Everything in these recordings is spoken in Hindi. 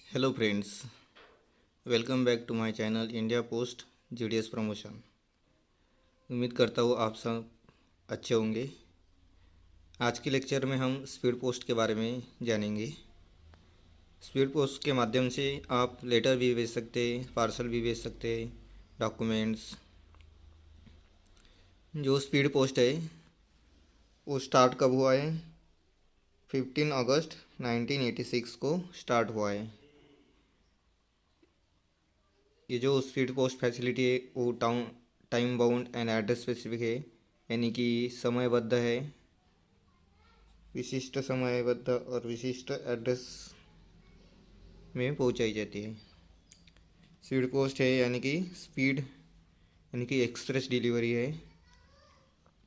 Hello friends, welcome back to my channel India post GDS promotion. उम्मीद करता हूँ आप सब अच्छे होंगे। आज के लेक्चर में हम स्पीड पोस्ट के बारे में जानेंगे। स्पीड पोस्ट के माध्यम से आप लेटर भी भेज सकते हैं, पार्सल भी भेज सकते हैं, डॉक्यूमेंट्स। जो स्पीड पोस्ट है वो स्टार्ट कब हुआ है? 15 अगस्त 1986 को स्टार्ट हुआ है। ये जो स्पीड पोस्ट फैसिलिटी है वो time bound and address specific है, यानी कि समयबद्ध है, विशिष्ट समयबद्ध और विशिष्ट एड्रेस में पहुंचाई जाती है। स्पीड पोस्ट है यानी कि स्पीड यानी कि एक्सप्रेस डिलीवरी है।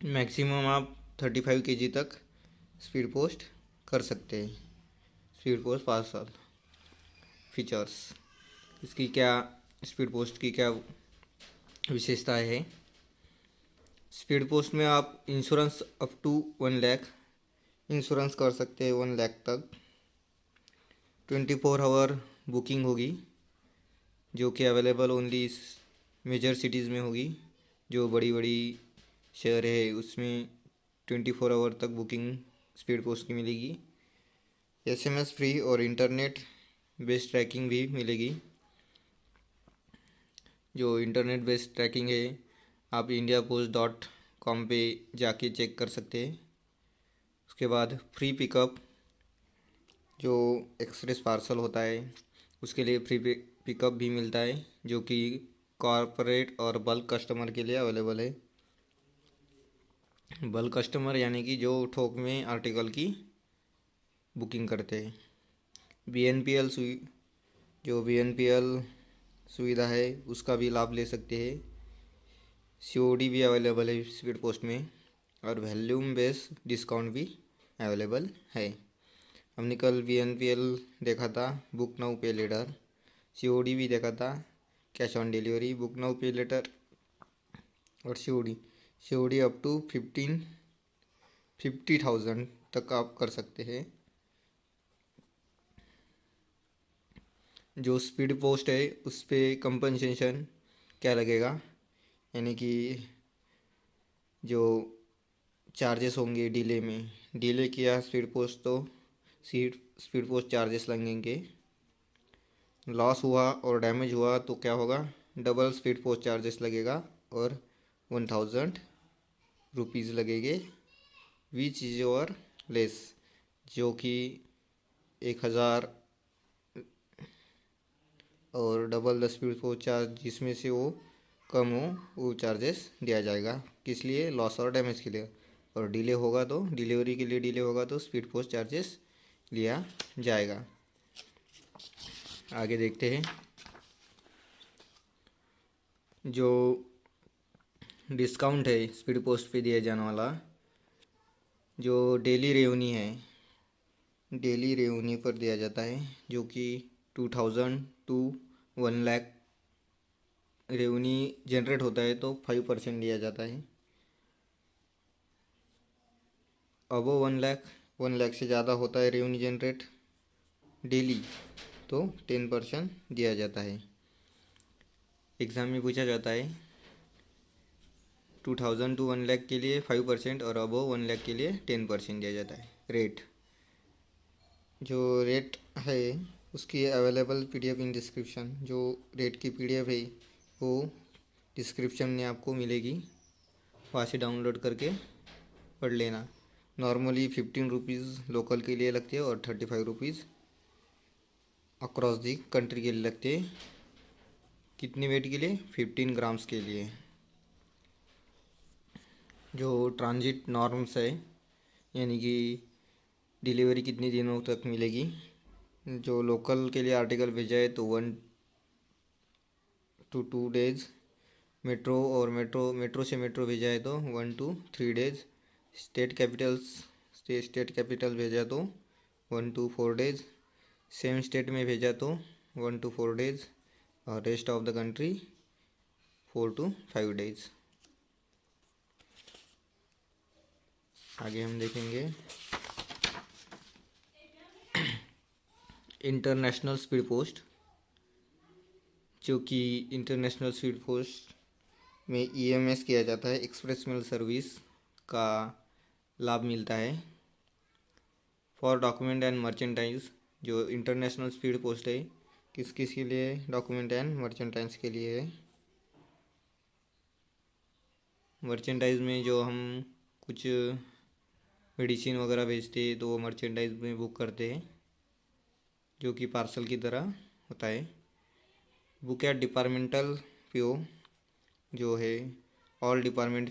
मैक्सिमम आप 35 kg तक स्पीड पोस्ट कर सकते हैं। स्पीड पोस्ट पार्सल फीचर्स, इसकी क्या स्पीड पोस्ट की क्या विशेषताएं है? स्पीड पोस्ट में आप insurance up to 1 lakh insurance कर सकते हैं। 1 लाख तक 24 आवर बुकिंग होगी, जो कि अवेलेबल ओनली मेजर सिटीज़ में होगी। जो बड़ी बड़ी शहर है उसमें 24 आवर तक बुकिंग स्पीड पोस्ट की मिलेगी। एसएमएस फ्री और इंटरनेट बेस्ड ट्रैकिंग भी मिलेगी। जो इंटरनेट बेस्ड ट्रैकिंग है आप indiapost.com पे जाके चेक कर सकते हैं। उसके बाद फ्री पिकअप, जो एक्सप्रेस पार्सल होता है उसके लिए फ्री पिकअप भी मिलता है, जो कि कॉरपोरेट और बल्क कस्टमर के लिए अवेलेबल है। बल्क कस्टमर यानी कि जो थोक में आर्टिकल की बुकिंग करते हैं। बीएनपीएल जो बीएनपीएल सुविधा है उसका भी लाभ ले सकते हैं। सीओडी भी अवेलेबल है स्पीड पोस्ट में, और वॉल्यूम बेस्ड डिस्काउंट भी अवेलेबल है। हमने कल बीएनपीएल देखा था, बुक नाउ पे लेटर। सीओडी भी देखा था, cash on delivery, book now पे लेटर और सीओडी अप टू 50,000 तक आप कर सकते हैं। जो स्पीड पोस्ट है उस पर कंपनसेशन क्या लगेगा, यानी कि जो चार्जेस होंगे डिले में, डिले किया स्पीड पोस्ट तो स्पीड पोस्ट चार्जेस लगेंगे। लॉस हुआ और डैमेज हुआ तो क्या होगा? डबल स्पीड पोस्ट चार्जेस लगेगा और 1000 रुपीज़ लगेंगे। विच इज योर लेस, जो कि 1000 और double the speed post charge जिसमें से वो कम हो वो चार्जेस दिया जाएगा। किस लिए? लॉस और डैमेज के लिए। और डिले होगा तो डिलीवरी के लिए डिले होगा तो स्पीड पोस्ट चार्जेस लिया जाएगा। आगे देखते हैं। जो डिस्काउंट है स्पीड पोस्ट पे दिया जाने वाला, जो डेली रेवेन्यू है, डेली रेवेन्यू पर दिया जाता है, जो कि 2000 टू 1 लाख रेवेन्यू जनरेट होता है तो 5% दिया जाता है। अबो 1 लाख, 1 लाख से ज़्यादा होता है रेवेन्यू जनरेट डेली तो 10% दिया जाता है। एग्ज़ाम में पूछा जाता है 2000 टू 1 लाख के लिए 5% और अबो 1 लाख के लिए 10% दिया जाता है। रेट, जो रेट है उसकी अवेलेबल पीडीएफ इन डिस्क्रिप्शन। जो रेट की पीडीएफ है वो डिस्क्रिप्शन में आपको मिलेगी, वहाँ से डाउनलोड करके पढ़ लेना। नॉर्मली 15 रुपीज़ लोकल के लिए लगती है और 35 रुपीज़ अक्रॉस दी कंट्री के लिए लगते हैं। कितनी वेट के लिए? 15 ग्राम्स के लिए। जो ट्रांजिट नॉर्म्स है, यानी कि डिलीवरी कितने दिनों तक मिलेगी। जो लोकल के लिए आर्टिकल भेजा है तो 1 to 2 डेज। मेट्रो से मेट्रो भेजा है तो 1 to 3 डेज। स्टेट कैपिटल भेजा तो 1 to 4 डेज। सेम स्टेट में भेजा तो 1 to 4 डेज और rest of the country 4 to 5 days. आगे हम देखेंगे इंटरनेशनल स्पीड पोस्ट, जो कि इंटरनेशनल स्पीड पोस्ट में ईएमएस किया जाता है, एक्सप्रेस मेल सर्विस का लाभ मिलता है। फॉर डॉक्यूमेंट एंड मर्चेंटाइज, जो इंटरनेशनल स्पीड पोस्ट है किस किस के लिए? डॉक्यूमेंट एंड मर्चेंटाइज के लिए है। मर्चेंटाइज में जो हम कुछ मेडिसिन वगैरह भेजते हैं तो वो मर्चेंटाइज में बुक करते हैं, जो कि पार्सल की तरह होता है। बुक एट डिपार्टमेंटल पीओ, जो है ऑल डिपार्टमेंट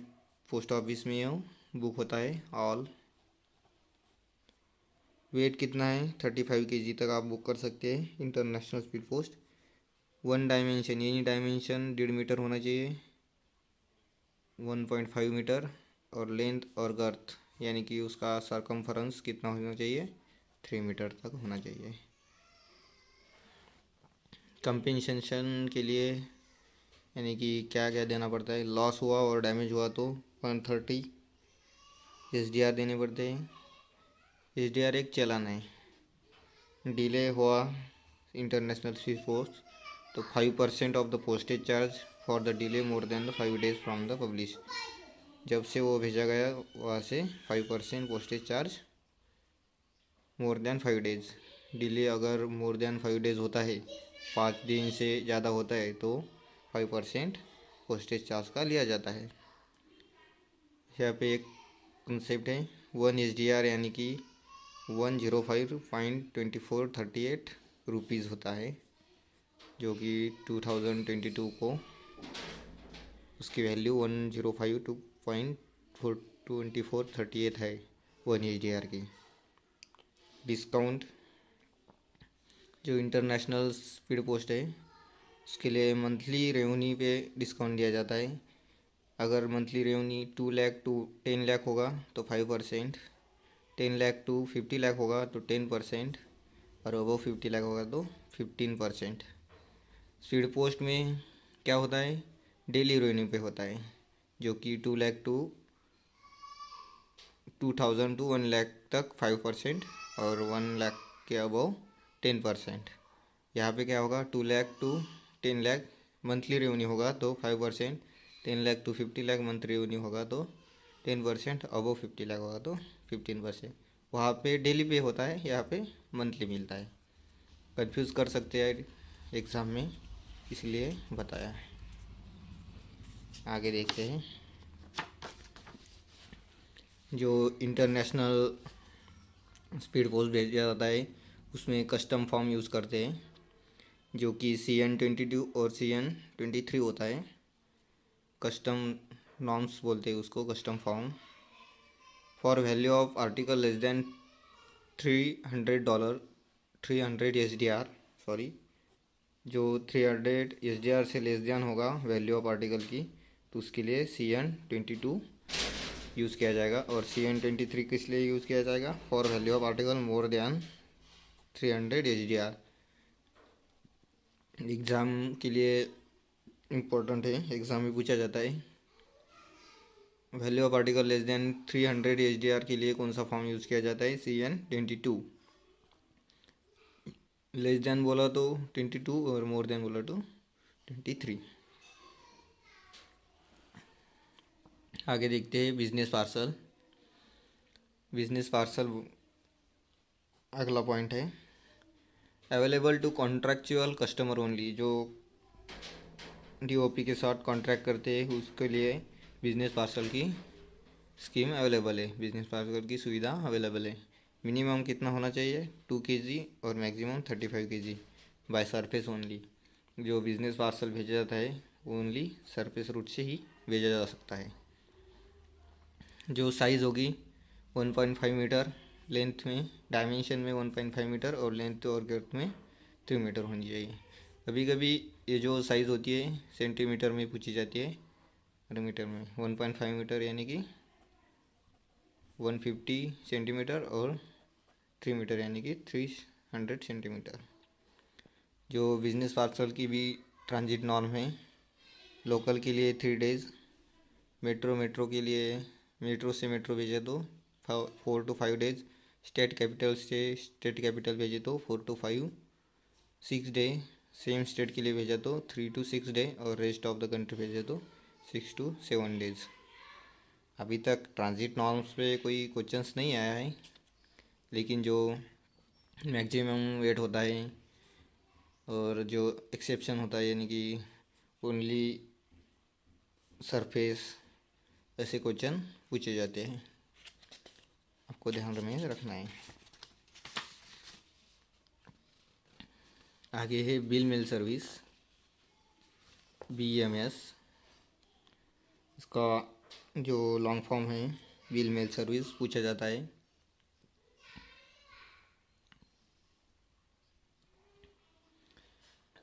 पोस्ट ऑफिस में बुक होता है ऑल। वेट कितना है? 35 kg तक आप बुक कर सकते हैं इंटरनेशनल स्पीड पोस्ट। 1 डायमेंशन, यानी डायमेंशन 1.5 मीटर होना चाहिए, 1.5 मीटर। और लेंथ और गर्थ, यानी कि उसका सरकमफरेंस कितना होना चाहिए? 3 मीटर तक होना चाहिए। कंपेंसेशन के लिए यानी कि क्या क्या देना पड़ता है? लॉस हुआ और डैमेज हुआ तो 130 SDR देने पड़ते हैं। SDR एक चालान है। डिले हुआ इंटरनेशनल स्पीड पोस्ट तो 5% of the postage charge for the delay more than the 5 days from the publish. जब से वो भेजा गया वहाँ से 5% postage charge more than 5 days। Delay अगर मोर देन 5 days होता है, 5 दिन से ज़्यादा होता है, तो 5% पोस्टेज चार्ज का लिया जाता है। यहाँ पे एक कंसेप्ट है 1 SDR, यानी कि 105.2438 रुपीज़ होता है, जो कि 2022 को उसकी वैल्यू 105.2438 है 1 SDR की। डिस्काउंट, जो इंटरनेशनल स्पीड पोस्ट है उसके लिए मंथली रेवेन्यू पे डिस्काउंट दिया जाता है। अगर monthly revenue 2 lakh to 10 lakh होगा तो 5%, 10 लाख टू 50 लाख होगा तो 10%, और अबव 50 लाख होगा तो 15%। स्पीड पोस्ट में क्या होता है? डेली रेवेन्यू पे होता है, जो कि 2 लाख टू 2000 टू 1 लाख तक 5%, और 1 लाख के अबव 10%। यहाँ पे क्या होगा? 2 lakh to 10 lakh monthly revenue होगा तो 5%, 10 lakh to 50 lakh monthly revenue होगा तो 10%, अबव 50 लाख होगा तो 15%। वहाँ पे डेली पे होता है, यहाँ पे मंथली मिलता है। कंफ्यूज कर सकते हैं एग्ज़ाम में, इसलिए बताया है। आगे देखते हैं। जो इंटरनेशनल स्पीड पोस्ट भेजा जाता है उसमें कस्टम फॉर्म यूज़ करते हैं, जो कि CN22 और CN23 होता है। कस्टम नॉर्म्स बोलते हैं उसको, custom form. For value of article less than $300, 300 SDR, sorry, जो 300 SDR से लेस देन होगा वैल्यू ऑफ आर्टिकल की, तो उसके लिए CN22 यूज़ किया जाएगा। और CN23 किस लिए यूज़ किया जाएगा? For value of article more than 300 SDR। Exam के लिए इम्पोर्टेंट है, एग्ज़ाम में पूछा जाता है। Value of article less than 300 SDR के लिए कौन सा फॉर्म यूज़ किया जाता है? CN22। लेस देन बोला तो 22 और मोर देन बोला तो 23। आगे देखते हैं बिजनेस पार्सल। बिजनेस पार्सल अगला पॉइंट है। Available to contractual customer only, जो DOP के साथ कॉन्ट्रैक्ट करते हैं उसके लिए बिजनेस पार्सल की स्कीम अवेलेबल है, बिजनेस पार्सल की सुविधा अवेलेबल है। मिनिमम कितना होना चाहिए? 2 kg और maximum 35 kg by surface only. जो बिजनेस पार्सल भेजा जाता है ओनली सरफेस रूट से ही भेजा जा सकता है। जो साइज़ होगी 1.5 मीटर लेंथ में, डायमेंशन में 1.5 मीटर, और लेंथ और गर्थ में 3 मीटर होनी चाहिए। कभी कभी ये जो साइज़ होती है सेंटीमीटर में पूछी जाती है, और मीटर में 1.5 मीटर यानी कि 150 सेंटीमीटर, और 3 मीटर यानी कि 300 सेंटीमीटर। जो बिजनेस पार्सल की भी ट्रांजिट नॉर्म है। लोकल के लिए 3 days, मेट्रो के लिए मेट्रो से मेट्रो भेजे तो 4 to 5 days, स्टेट कैपिटल से स्टेट कैपिटल भेजे तो 4 to 5 6 डे, सेम स्टेट के लिए भेजा तो 3 to 6 डे, और रेस्ट ऑफ द कंट्री भेजा तो 6 to 7 डेज। अभी तक ट्रांजिट नॉर्म्स पे कोई क्वेश्चंस नहीं आया है, लेकिन जो मैक्सिमम वेट होता है और जो एक्सेप्शन होता है, यानी कि ओनली सरफेस, ऐसे क्वेश्चन पूछे जाते हैं, आपको ध्यान में रखना है। आगे है बिल मेल सर्विस, BMS। इसका जो लॉन्ग फॉर्म है बिल मेल सर्विस पूछा जाता है।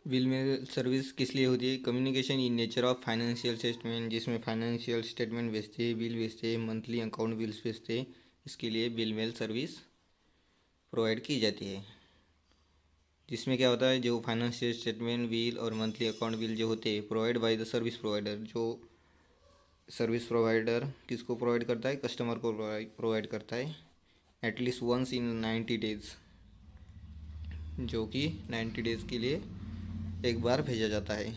बिल मेल सर्विस किस लिए होती है? Communication in nature of financial statement, जिसमें फाइनेंशियल स्टेटमेंट भेजते हैं, बिल भेजते हैं, मंथली अकाउंट बिल्स भेजते हैं, इसके लिए बिल मेल सर्विस प्रोवाइड की जाती है। जिसमें क्या होता है, जो फाइनेंशियल स्टेटमेंट, बिल और मंथली अकाउंट बिल जो होते हैं provide by the service provider, जो सर्विस प्रोवाइडर किसको प्रोवाइड करता है? कस्टमर को प्रोवाइड करता है, एटलीस्ट वंस इन 90 डेज, जो कि 90 डेज़ के लिए एक बार भेजा जाता है।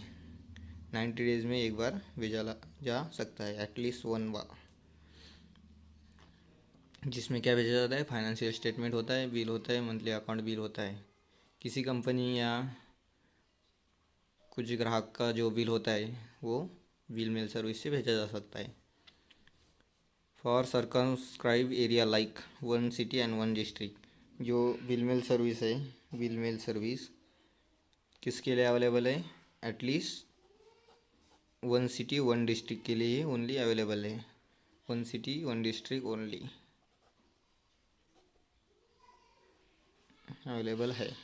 90 डेज़ में एक बार भेजा जा सकता है, एटलीस्ट 1 बार। जिसमें क्या भेजा जाता है? फाइनेंशियल स्टेटमेंट होता है, बिल होता है, मंथली अकाउंट बिल होता है। किसी कंपनी या कुछ ग्राहक का जो बिल होता है वो बिल मेल सर्विस से भेजा जा सकता है। For circumscribe area like 1 city and 1 district, जो बिल मेल सर्विस है, बिल मेल सर्विस किसके लिए अवेलेबल है? एटलीस्ट 1 सिटी 1 डिस्ट्रिक्ट के लिए ओनली अवेलेबल है। 1 सिटी 1 डिस्ट्रिक्ट ओनली अवेलेबल है।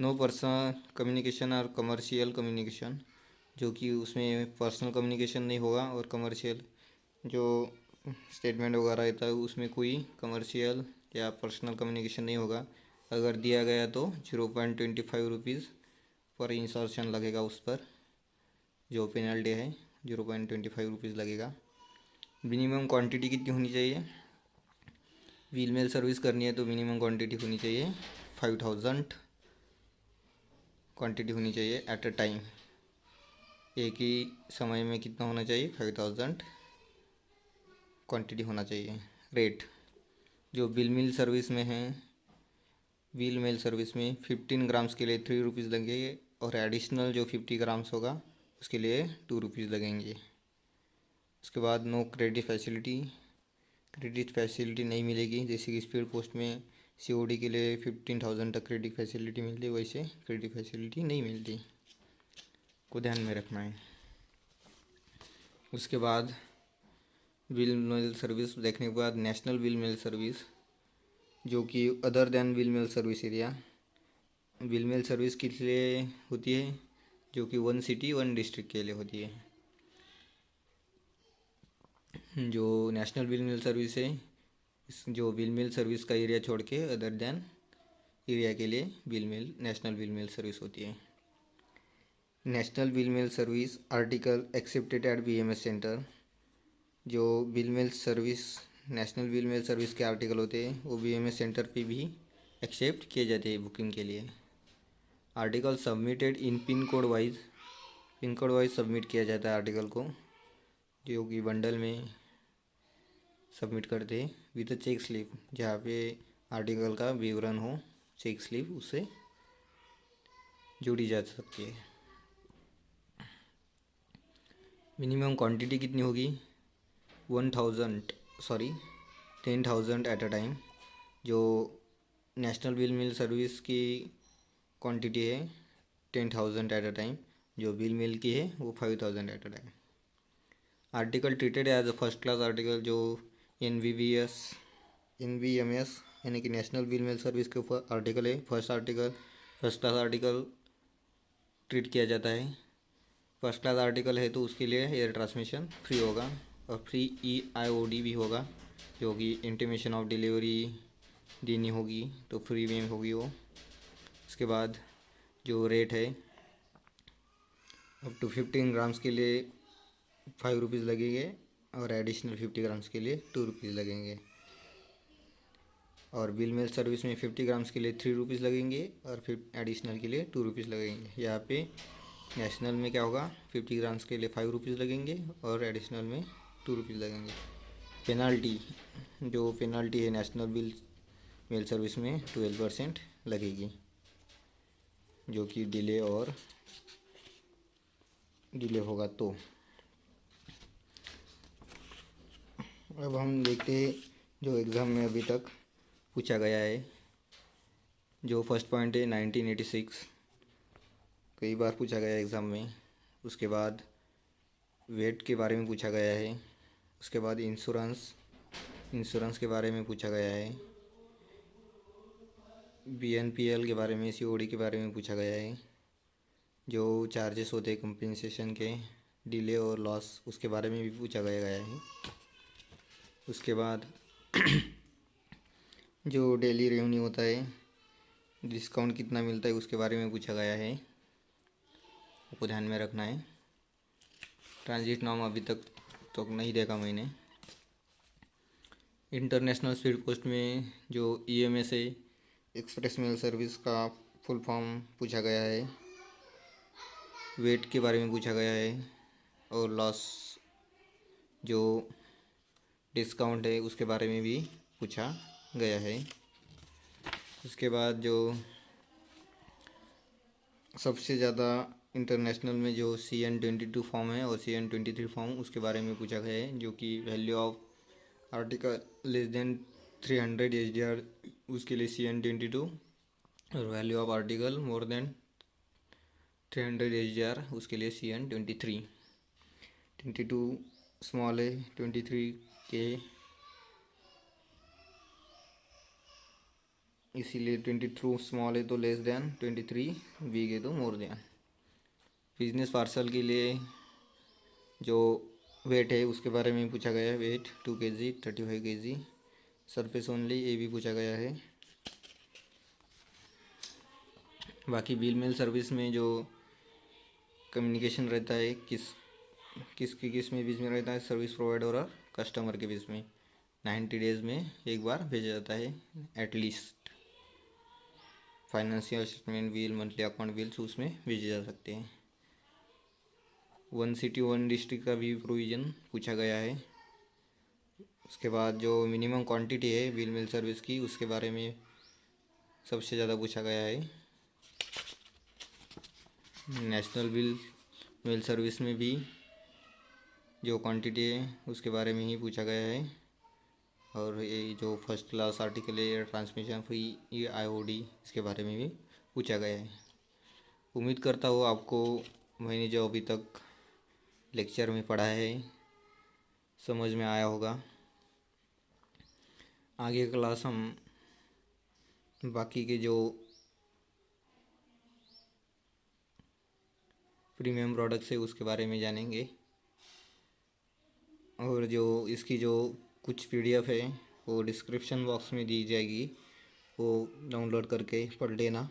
नो पर्सनल कम्युनिकेशन और कमर्शियल कम्युनिकेशन, जो कि उसमें पर्सनल कम्युनिकेशन नहीं होगा, और कमर्शियल जो स्टेटमेंट वगैरह रहता है उसमें कोई कमर्शियल या पर्सनल कम्युनिकेशन नहीं होगा। अगर दिया गया तो 0.25 रुपीज़ पर इंसर्शन लगेगा, उस पर जो पेनल्टी है 0.25 रुपीज़ लगेगा। मिनिमम क्वांटिटी कितनी होनी चाहिए? बिल मेल सर्विस करनी है तो मिनिमम क्वांटिटी होनी चाहिए 5000 क्वांटिटी होनी चाहिए एट अ टाइम। एक ही समय में कितना होना चाहिए? 5000 क्वांटिटी होना चाहिए। रेट जो बिल मेल सर्विस में है, बिल मेल सर्विस में 15 ग्राम्स के लिए 3 रुपीज़ लगेंगे, और एडिशनल जो 50 ग्राम्स होगा उसके लिए 2 रुपीज़ लगेंगे। उसके बाद no credit facility, credit facility नहीं मिलेगी। जैसे कि स्पीड पोस्ट में COD के लिए 15,000 तक क्रेडिट फैसिलिटी मिलती है, वैसे क्रेडिट फैसिलिटी नहीं मिलती, को ध्यान में रखना है। उसके बाद बिल मेल सर्विस देखने के बाद नेशनल बिल मेल सर्विस, जो कि other than bill mail service area. Bill mail service किस लिए होती है? जो कि 1 सिटी 1 डिस्ट्रिक्ट के लिए होती है। जो नेशनल बिल मेल सर्विस है, जो बिल मेल सर्विस का एरिया छोड़ के अदर देन एरिया के लिए bill mail national bill mail service होती है। National bill mail service article accepted at BMS centre, जो bill mail service national bill mail service के आर्टिकल होते हैं वो BMS सेंटर पे भी एक्सेप्ट किए जाते हैं बुकिंग के लिए। Article submitted in pin code wise submit किया जाता है आर्टिकल को, जो कि बंडल में सबमिट करते हैं विद चेक स्लिप, जहाँ पे आर्टिकल का विवरण हो, चेक स्लिप उससे जोड़ी जा सकती है। मिनिमम क्वांटिटी कितनी होगी? 10,000 एट अ टाइम। जो नेशनल बिल मेल सर्विस की क्वांटिटी है 10,000 एट अ टाइम, जो बिल मेल की है वो 5,000 at a time. Article treated as a first class article, जो NBMS यानी कि नेशनल बिल मेल सर्विस के ऊपर आर्टिकल है, फर्स्ट क्लास आर्टिकल ट्रीट किया जाता है। फर्स्ट क्लास आर्टिकल है तो उसके लिए एयर ट्रांसमिशन फ्री होगा, और फ्री EIOD भी होगा, जो कि इंटीमेशन ऑफ डिलीवरी देनी होगी तो फ्री में होगी वो। उसके बाद जो रेट है, अप टू 15 ग्राम्स के लिए 5 रुपीज़ लगेंगे, और एडिशनल 50 ग्राम्स के लिए 2 रुपीज़ लगेंगे। और बिल मेल सर्विस में 50 ग्राम्स के लिए 3 रुपीज़ लगेंगे और फिर एडिशनल के लिए 2 रुपीज़ लगेंगे। यहाँ पे नेशनल में क्या होगा, 50 ग्राम्स के लिए 5 रुपीज़ लगेंगे और एडिशनल में 2 रुपीज़ लगेंगे। पेनाल्टी, जो पेनाल्टी है नेशनल बिल मेल सर्विस में 12% लगेगी, जो कि डिले होगा तो। अब हम देखते हैं जो एग्ज़ाम में अभी तक पूछा गया है। जो फर्स्ट पॉइंट है 1986, कई बार पूछा गया है एग्ज़ाम में। उसके बाद वेट के बारे में पूछा गया है। उसके बाद इंश्योरेंस के बारे में पूछा गया है। BNPL के बारे में, COD के बारे में पूछा गया है। जो चार्जेस होते हैं कंपनसेशन के, डिले और लॉस, उसके बारे में भी पूछा गया है। उसके बाद जो डेली रेवेन्यू होता है, डिस्काउंट कितना मिलता है, उसके बारे में पूछा गया है, आपको ध्यान में रखना है। ट्रांजिट नाम अभी तक तो नहीं देखा मैंने। इंटरनेशनल स्पीड पोस्ट में जो EMS है, एक्सप्रेस मेल सर्विस का फुल फॉर्म पूछा गया है। वेट के बारे में पूछा गया है और लॉस, जो डिस्काउंट है, उसके बारे में भी पूछा गया है। उसके बाद जो सबसे ज़्यादा इंटरनेशनल में जो CN22 फॉर्म है और CN23 फॉर्म, उसके बारे में पूछा गया है, जो कि value of article less than 300 SDR, उसके लिए CN22, और value of article more than 300 SDR, उसके लिए CN23। 22 स्मॉल है, 23 के, इसीलिए 22 स्मॉल है तो लेस देन, 23 बिग है तो मोर देन। बिजनेस पार्सल के लिए जो वेट है उसके बारे में पूछा गया है। Weight 2 kg, 35 kg, surface only, ये भी पूछा गया है। बाकी बिल मेल सर्विस में जो कम्युनिकेशन रहता है, किस में बीच में रहता है, सर्विस प्रोवाइडर और कस्टमर के बीच में 90 डेज़ में एक बार भेजा जाता है at least. Financial statement bill, monthly account bills उसमें भेजे जा सकते हैं। 1 सिटी 1 डिस्ट्रिक्ट का भी प्रोविज़न पूछा गया है। उसके बाद जो मिनिमम क्वांटिटी है बिल मेल सर्विस की, उसके बारे में सबसे ज़्यादा पूछा गया है। नेशनल बिल मेल सर्विस में भी जो क्वांटिटी है उसके बारे में ही पूछा गया है। और ये जो फर्स्ट क्लास आर्टिकल है, ट्रांसमिशन फ्री, ये IOD, इसके बारे में भी पूछा गया है। उम्मीद करता हूँ आपको मैंने जो अभी तक लेक्चर में पढ़ा है समझ में आया होगा। आगे क्लास हम बाकी के जो प्रीमियम प्रोडक्ट्स है उसके बारे में जानेंगे, और जो इसकी जो कुछ PDF है वो डिस्क्रिप्शन बॉक्स में दी जाएगी, वो डाउनलोड करके पढ़ लेना।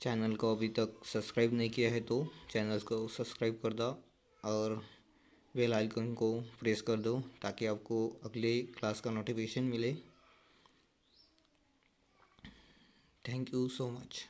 चैनल को अभी तक सब्सक्राइब नहीं किया है तो चैनल को सब्सक्राइब कर दो और बेल आइकन को प्रेस कर दो, ताकि आपको अगले क्लास का नोटिफिकेशन मिले। Thank you so much.